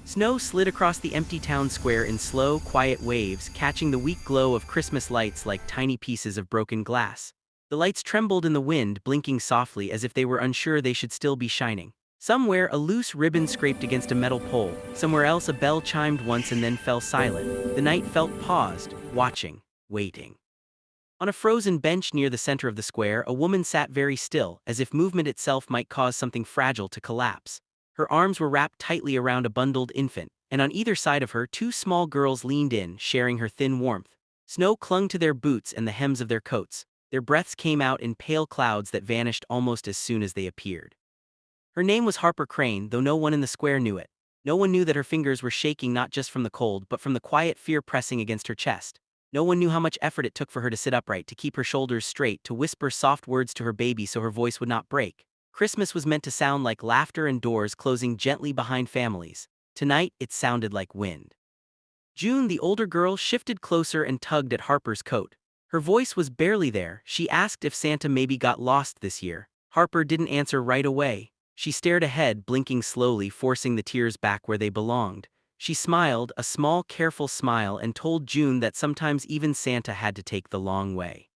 Snow slid across the empty town square in slow, quiet waves, catching the weak glow of Christmas lights like tiny pieces of broken glass. The lights trembled in the wind, blinking softly as if they were unsure they should still be shining. Somewhere, a loose ribbon scraped against a metal pole. Somewhere else, a bell chimed once and then fell silent. The night felt paused, watching, waiting. On a frozen bench near the center of the square, a woman sat very still, as if movement itself might cause something fragile to collapse. Her arms were wrapped tightly around a bundled infant, and on either side of her, two small girls leaned in, sharing her thin warmth. Snow clung to their boots and the hems of their coats. Their breaths came out in pale clouds that vanished almost as soon as they appeared. Her name was Harper Crane, though no one in the square knew it. No one knew that her fingers were shaking not just from the cold but from the quiet fear pressing against her chest. No one knew how much effort it took for her to sit upright, to keep her shoulders straight, to whisper soft words to her baby so her voice would not break. Christmas was meant to sound like laughter and doors closing gently behind families. Tonight, it sounded like wind. June, the older girl, shifted closer and tugged at Harper's coat. Her voice was barely there. She asked if Santa maybe got lost this year. Harper didn't answer right away. She stared ahead, blinking slowly, forcing the tears back where they belonged. She smiled, a small, careful smile, and told June that sometimes even Santa had to take the long way.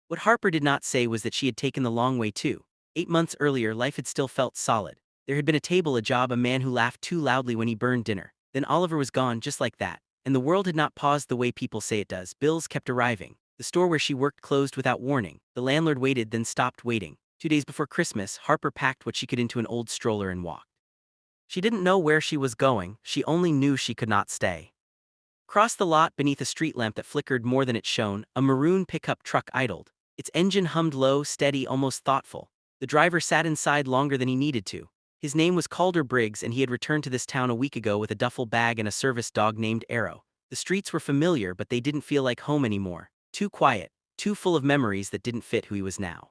What Harper did not say was that she had taken the long way too. 8 months earlier, life had still felt solid. There had been a table, a job, a man who laughed too loudly when he burned dinner. Then Oliver was gone just like that, and the world had not paused the way people say it does. Bills kept arriving. The store where she worked closed without warning. The landlord waited, then stopped waiting. 2 days before Christmas, Harper packed what she could into an old stroller and walked. She didn't know where she was going, she only knew she could not stay. Across the lot, beneath a street lamp that flickered more than it shone, a maroon pickup truck idled. Its engine hummed low, steady, almost thoughtful. The driver sat inside longer than he needed to. His name was Calder Briggs, and he had returned to this town a week ago with a duffel bag and a service dog named Arrow. The streets were familiar, but they didn't feel like home anymore. Too quiet, too full of memories that didn't fit who he was now.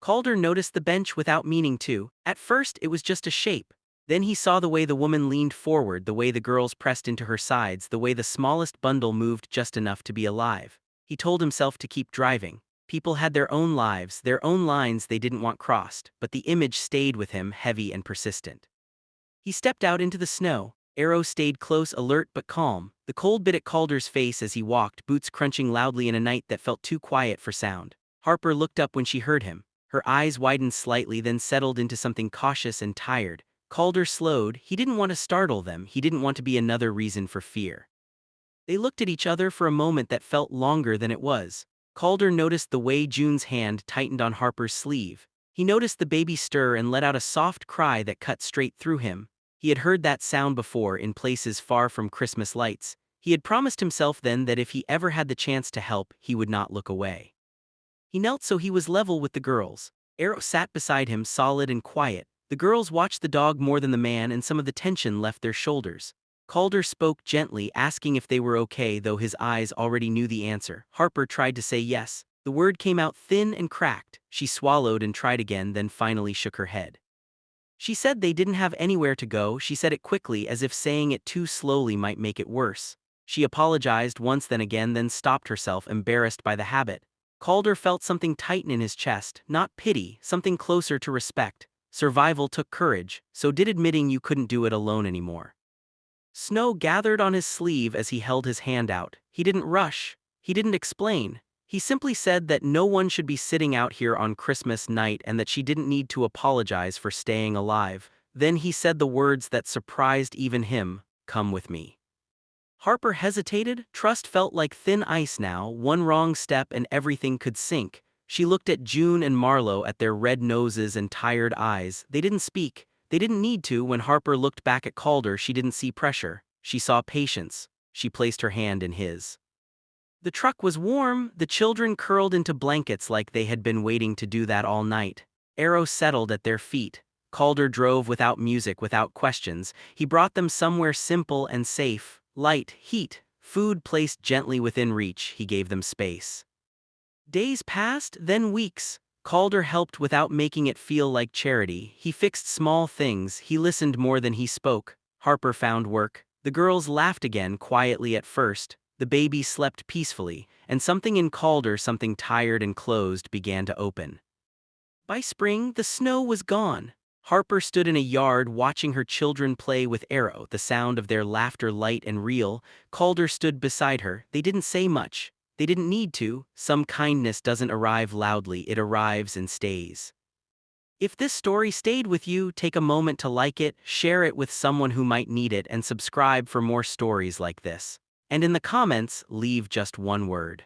Calder noticed the bench without meaning to. At first, it was just a shape. Then he saw the way the woman leaned forward, the way the girls pressed into her sides, the way the smallest bundle moved just enough to be alive. He told himself to keep driving. People had their own lives, their own lines they didn't want crossed, but the image stayed with him, heavy and persistent. He stepped out into the snow. Arrow stayed close, alert but calm. The cold bit at Calder's face as he walked, boots crunching loudly in a night that felt too quiet for sound. Harper looked up when she heard him. Her eyes widened slightly, then settled into something cautious and tired. Calder slowed. He didn't want to startle them. He didn't want to be another reason for fear. They looked at each other for a moment that felt longer than it was. Calder noticed the way June's hand tightened on Harper's sleeve. He noticed the baby stir and let out a soft cry that cut straight through him. He had heard that sound before in places far from Christmas lights. He had promised himself then that if he ever had the chance to help, he would not look away. He knelt so he was level with the girls. Arrow sat beside him, solid and quiet. The girls watched the dog more than the man, and some of the tension left their shoulders. Calder spoke gently, asking if they were okay, though his eyes already knew the answer. Harper tried to say yes. The word came out thin and cracked. She swallowed and tried again, then finally shook her head. She said they didn't have anywhere to go. She said it quickly, as if saying it too slowly might make it worse. She apologized once, then again, then stopped herself, embarrassed by the habit. Calder felt something tighten in his chest, not pity, something closer to respect. Survival took courage, so did admitting you couldn't do it alone anymore. Snow gathered on his sleeve as he held his hand out. He didn't rush. He didn't explain. He simply said that no one should be sitting out here on Christmas night and that she didn't need to apologize for staying alive. Then he said the words that surprised even him, "Come with me." Harper hesitated. Trust felt like thin ice now. One wrong step and everything could sink. She looked at June and Marlowe, at their red noses and tired eyes. They didn't speak. They didn't need to. When Harper looked back at Calder, she didn't see pressure. She saw patience. She placed her hand in his. The truck was warm. The children curled into blankets like they had been waiting to do that all night. Arrow settled at their feet. Calder drove without music, without questions. He brought them somewhere simple and safe. Light, heat, food placed gently within reach. He gave them space. Days passed, then weeks. Calder helped without making it feel like charity. He fixed small things. He listened more than he spoke. Harper found work. The girls laughed again, quietly at first. The baby slept peacefully, and something in Calder, something tired and closed, began to open. By spring, the snow was gone. Harper stood in a yard watching her children play with Arrow, the sound of their laughter light and real. Calder stood beside her. They didn't say much. They didn't need to. Some kindness doesn't arrive loudly, it arrives and stays. If this story stayed with you, take a moment to like it, share it with someone who might need it, and subscribe for more stories like this. And in the comments, leave just one word.